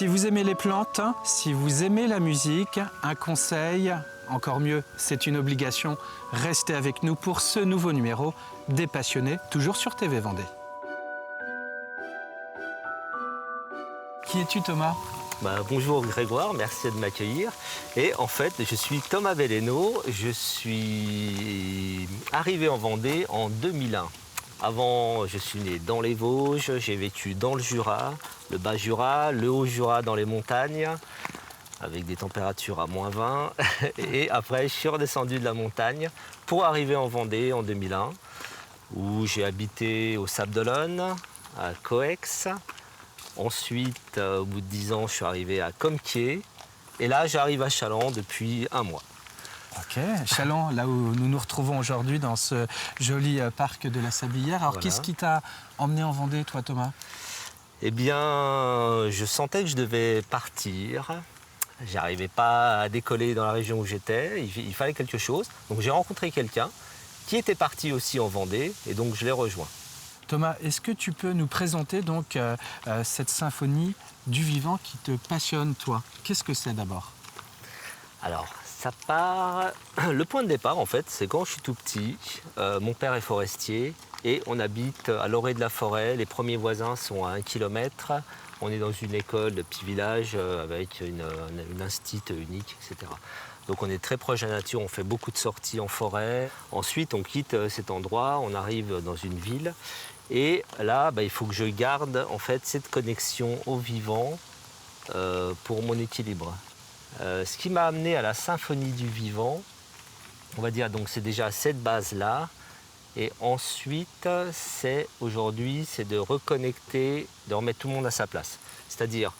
Si vous aimez les plantes, si vous aimez la musique, un conseil, encore mieux, c'est une obligation, restez avec nous pour ce nouveau numéro des Passionnés, toujours sur TV Vendée. Qui es-tu, Thomas ? Bonjour Grégoire, merci de m'accueillir. Et en fait, je suis Thomas Belleno, je suis arrivé en Vendée en 2001. Avant, je suis né dans les Vosges, j'ai vécu dans le Jura, le bas Jura, le haut Jura dans les montagnes, avec des températures à -20. Et après, je suis redescendu de la montagne pour arriver en Vendée en 2001, où j'ai habité au Sable d'Olonne, à Coex. Ensuite, au bout de 10 ans, je suis arrivé à Compiègne. Et là, j'arrive à Challans depuis un mois. Ok, Challans, là où nous nous retrouvons aujourd'hui dans ce joli parc de la Sablière. Alors, Voilà. Qu'est-ce qui t'a emmené en Vendée, toi, Thomas ? Eh bien, je sentais que je devais partir. J'arrivais pas à décoller dans la région où j'étais. Il fallait quelque chose. Donc, j'ai rencontré quelqu'un qui était parti aussi en Vendée. Et donc, je l'ai rejoint. Thomas, est-ce que tu peux nous présenter donc cette symphonie du vivant qui te passionne, toi ? Qu'est-ce que c'est d'abord ? Alors, ça part... Le point de départ, en fait, c'est quand je suis tout petit. Mon père est forestier et on habite à l'orée de la forêt. Les premiers voisins sont à 1 kilomètre. On est dans une école de petit village avec une institut unique, etc. Donc on est très proche de la nature, on fait beaucoup de sorties en forêt. Ensuite, on quitte cet endroit, on arrive dans une ville. Et là, il faut que je garde en fait cette connexion au vivant pour mon équilibre. Ce qui m'a amené à la symphonie du vivant, on va dire, donc c'est déjà cette base-là. Et ensuite, aujourd'hui, c'est de reconnecter, de remettre tout le monde à sa place. C'est-à-dire,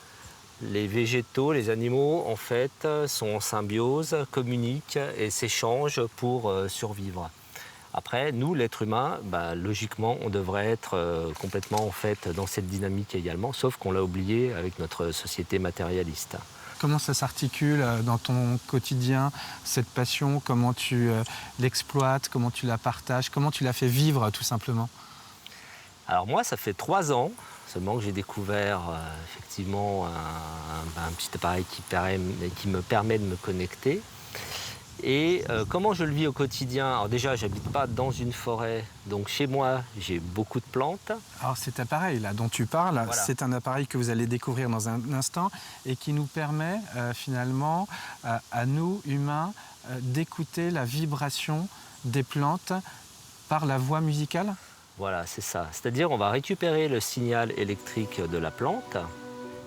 les végétaux, les animaux, en fait, sont en symbiose, communiquent et s'échangent pour survivre. Après, nous, l'être humain, logiquement, on devrait être complètement en fait, dans cette dynamique également, sauf qu'on l'a oublié avec notre société matérialiste. Comment ça s'articule dans ton quotidien, cette passion ? Comment tu l'exploites ? Comment tu la partages ? Comment tu la fais vivre, tout simplement ? Alors moi, ça fait 3 ans seulement que j'ai découvert effectivement un petit appareil qui me permet de me connecter. Et comment je le vis au quotidien ? Alors déjà, j'habite pas dans une forêt, donc chez moi, j'ai beaucoup de plantes. Alors cet appareil là dont tu parles, Voilà. C'est un appareil que vous allez découvrir dans un instant et qui nous permet finalement à nous, humains, d'écouter la vibration des plantes par la voix musicale. Voilà, c'est ça. C'est-à-dire, on va récupérer le signal électrique de la plante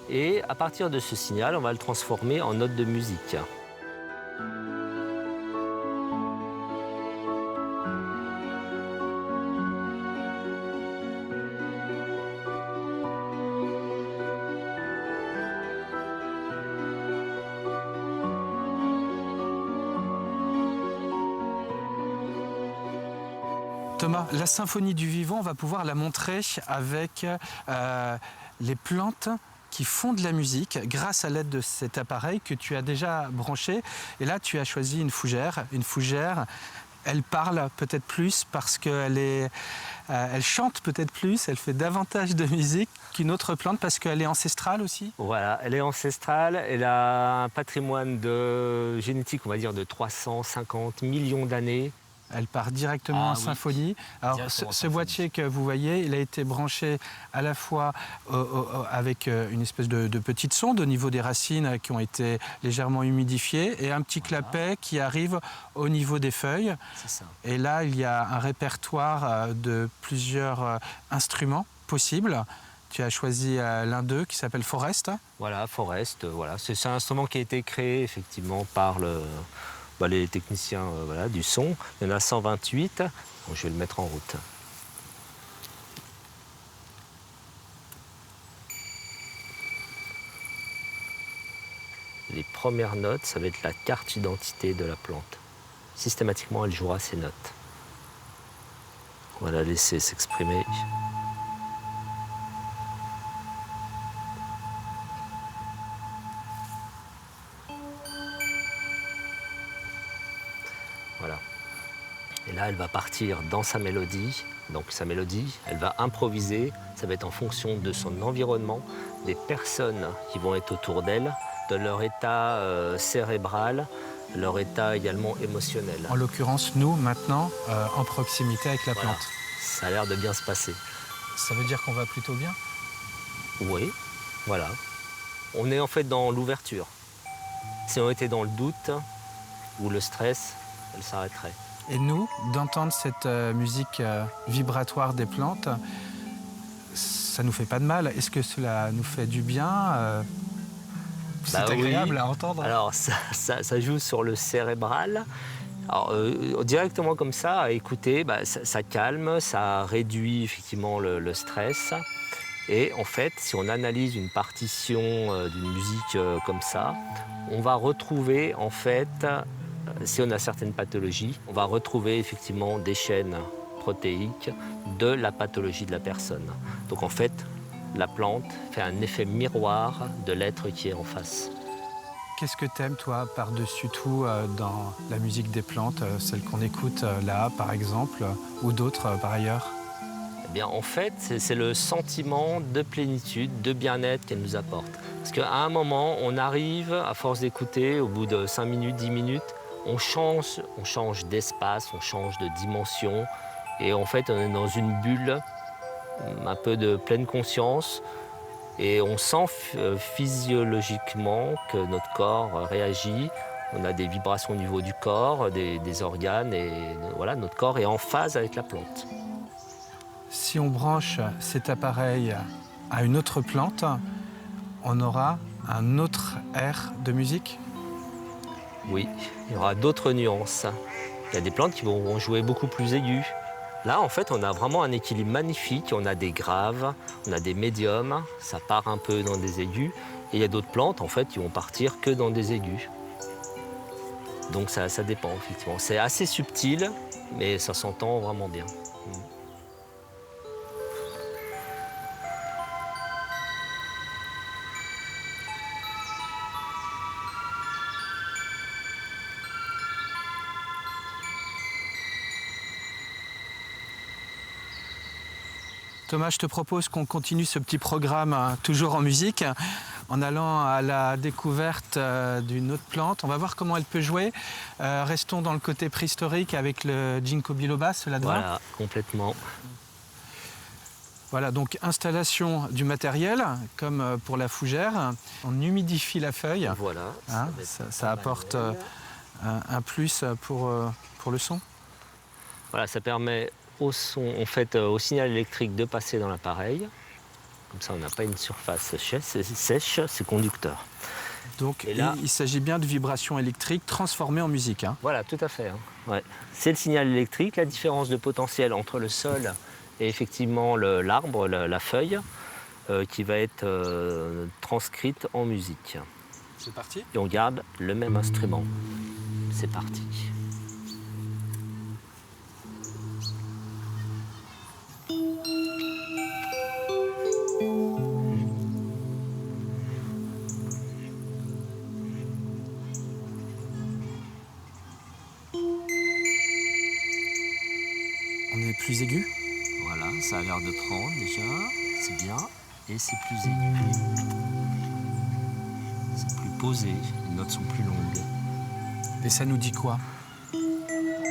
et à partir de ce signal, on va le transformer en note de musique. Thomas, la symphonie du vivant, on va pouvoir la montrer avec les plantes qui font de la musique grâce à l'aide de cet appareil que tu as déjà branché. Et là, tu as choisi une fougère. Une fougère, elle parle peut-être plus parce qu'elle elle chante peut-être plus, elle fait davantage de musique qu'une autre plante parce qu'elle est ancestrale aussi. Voilà, elle est ancestrale, elle a un patrimoine génétique, on va dire, de 350 millions d'années. Elle part directement en symphonie. Alors, ce boîtier que vous voyez, il a été branché à la fois avec une espèce de petite sonde au niveau des racines qui ont été légèrement humidifiées et un petit clapet qui arrive au niveau des feuilles. C'est ça. Et là, il y a un répertoire de plusieurs instruments possibles. Tu as choisi l'un d'eux qui s'appelle Forest. Voilà, Forest, voilà. C'est un instrument qui a été créé effectivement par les techniciens du son. Il y en a 128. Bon, je vais le mettre en route. Les premières notes, ça va être la carte d'identité de la plante. Systématiquement, elle jouera ces notes. On va la laisser s'exprimer. Voilà. Et là, elle va partir dans sa mélodie. Donc sa mélodie, elle va improviser. Ça va être en fonction de son environnement, des personnes qui vont être autour d'elle, de leur état cérébral, leur état également émotionnel. En l'occurrence, nous, maintenant, en proximité avec la Voilà. plante. Ça a l'air de bien se passer. Ça veut dire qu'on va plutôt bien? Oui, voilà. On est en fait dans l'ouverture. Si on était dans le doute ou le stress, elle s'arrêterait. Et nous, d'entendre cette musique vibratoire des plantes, ça nous fait pas de mal. Est-ce que cela nous fait du bien? C'est agréable oui. à entendre. Alors ça joue sur le cérébral. Alors, directement comme ça, à écouter, ça calme, ça réduit effectivement le stress. Et en fait, si on analyse une partition d'une musique comme ça, on va retrouver en fait, si on a certaines pathologies, on va retrouver effectivement des chaînes protéiques de la pathologie de la personne. Donc en fait, la plante fait un effet miroir de l'être qui est en face. Qu'est-ce que t'aimes, toi, par-dessus tout, dans la musique des plantes, celle qu'on écoute là, par exemple, ou d'autres par ailleurs? Eh bien, en fait, c'est le sentiment de plénitude, de bien-être qu'elle nous apporte. Parce qu'à un moment, on arrive, à force d'écouter, au bout de 5 minutes, 10 minutes, on change d'espace, on change de dimension. Et en fait, on est dans une bulle, un peu de pleine conscience. Et on sent physiologiquement que notre corps réagit. On a des vibrations au niveau du corps, des organes, et voilà, notre corps est en phase avec la plante. Si on branche cet appareil à une autre plante, on aura un autre air de musique? Oui, il y aura d'autres nuances. Il y a des plantes qui vont jouer beaucoup plus aigus. Là, en fait, on a vraiment un équilibre magnifique. On a des graves, on a des médiums, ça part un peu dans des aigus. Et il y a d'autres plantes, en fait, qui vont partir que dans des aigus. Donc ça dépend, effectivement. C'est assez subtil, mais ça s'entend vraiment bien. Thomas, je te propose qu'on continue ce petit programme toujours en musique, en allant à la découverte d'une autre plante. On va voir comment elle peut jouer. Restons dans le côté préhistorique avec le ginkgo biloba, cela te va? Voilà, complètement. Voilà, donc installation du matériel, comme pour la fougère. On humidifie la feuille. Voilà. Hein, ça apporte un plus pour le son. Voilà, ça permet au son, en fait, au signal électrique de passer dans l'appareil. Comme ça, on n'a pas une surface sèche, c'est conducteur. Donc Et là, il s'agit bien de vibrations électriques transformées en musique. Hein. Voilà, tout à fait. Hein. Ouais. C'est le signal électrique, la différence de potentiel entre le sol et effectivement l'arbre, la feuille, qui va être transcrite en musique. C'est parti. Et on garde le même instrument. C'est parti. On est plus aigu. Voilà, ça a l'air de prendre déjà, c'est bien, et c'est plus aigu. C'est plus posé, les notes sont plus longues. Et ça nous dit quoi?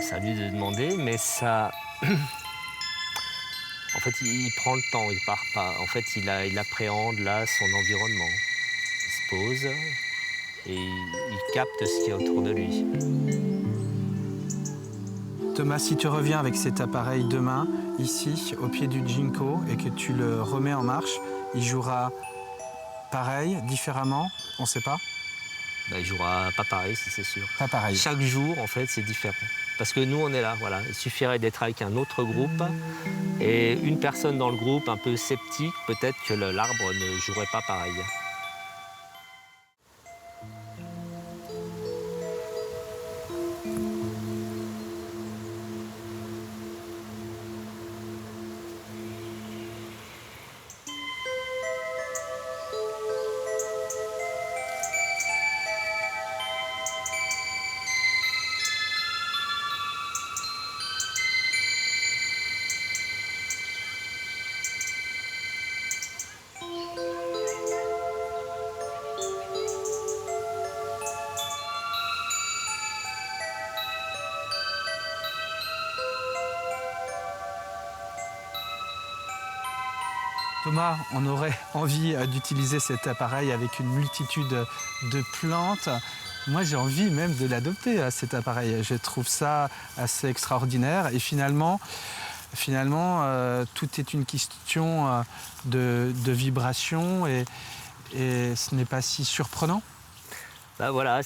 C'est à lui de demander, mais ça... En fait, il prend le temps, il part pas. En fait, il appréhende là son environnement. Il se pose et il capte ce qu'il y a autour de lui. Thomas, si tu reviens avec cet appareil demain, ici, au pied du ginkgo, et que tu le remets en marche, il jouera pareil, différemment, on ne sait pas? Il jouera pas pareil, c'est sûr. Pas pareil. Chaque jour, en fait, c'est différent. Parce que nous, on est là, voilà. Il suffirait d'être avec un autre groupe et une personne dans le groupe un peu sceptique, peut-être que l'arbre ne jouerait pas pareil. Thomas, on aurait envie d'utiliser cet appareil avec une multitude de plantes. Moi, j'ai envie même de l'adopter, cet appareil. Je trouve ça assez extraordinaire. Et finalement, tout est une question de vibration et ce n'est pas si surprenant. Bah voilà,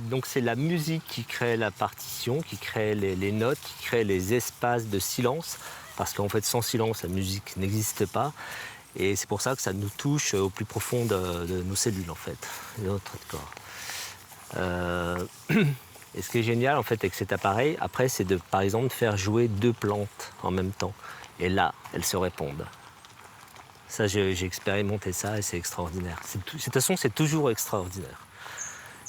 donc c'est la musique qui crée la partition, qui crée les notes, qui crée les espaces de silence. Parce qu'en fait, sans silence, la musique n'existe pas. Et c'est pour ça que ça nous touche au plus profond de nos cellules, en fait, de notre corps. Et ce qui est génial, en fait, avec cet appareil, après, c'est par exemple, de faire jouer 2 plantes en même temps. Et là, elles se répondent. Ça, j'ai expérimenté ça et c'est extraordinaire. De toute façon, c'est toujours extraordinaire.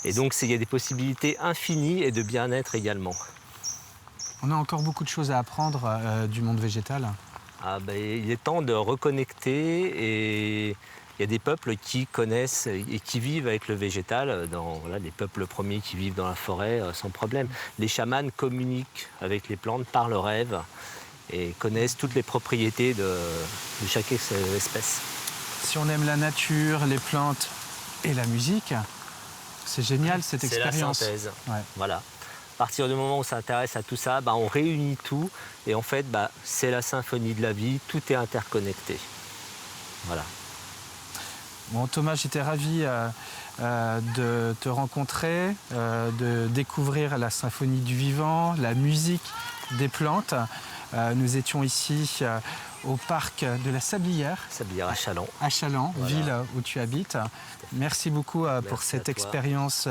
Et donc, il y a des possibilités infinies et de bien-être également. On a encore beaucoup de choses à apprendre du monde végétal. Ah ben, il est temps de reconnecter et il y a des peuples qui connaissent et qui vivent avec le végétal, voilà, les peuples premiers qui vivent dans la forêt sans problème. Les chamans communiquent avec les plantes par le rêve et connaissent toutes les propriétés de chaque espèce. Si on aime la nature, les plantes et la musique, c'est génial cette expérience. C'est la synthèse, ouais. Voilà. À partir du moment où on s'intéresse à tout ça, on réunit tout et en fait, c'est la symphonie de la vie, tout est interconnecté. Voilà. Bon, Thomas, j'étais ravi de te rencontrer, de découvrir la symphonie du vivant, la musique des plantes. Nous étions ici au parc de la Sablière. Sablière à Challans. À Challans, voilà. Ville où tu habites. Merci beaucoup pour cette expérience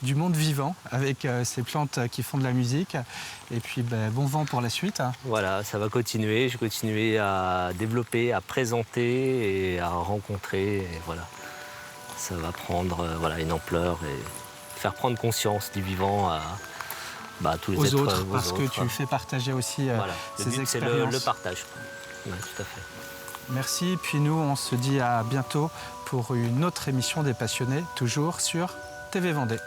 du monde vivant avec ces plantes qui font de la musique. Et puis bon vent pour la suite. Voilà, ça va continuer. Je vais continuer à développer, à présenter et à rencontrer. Et voilà, ça va prendre une ampleur et faire prendre conscience du vivant à tous les aux êtres, autres, parce que tu fais partager aussi ces expériences. C'est le partage. Ouais, tout à fait. Merci, puis nous on se dit à bientôt pour une autre émission des passionnés, toujours sur TV Vendée.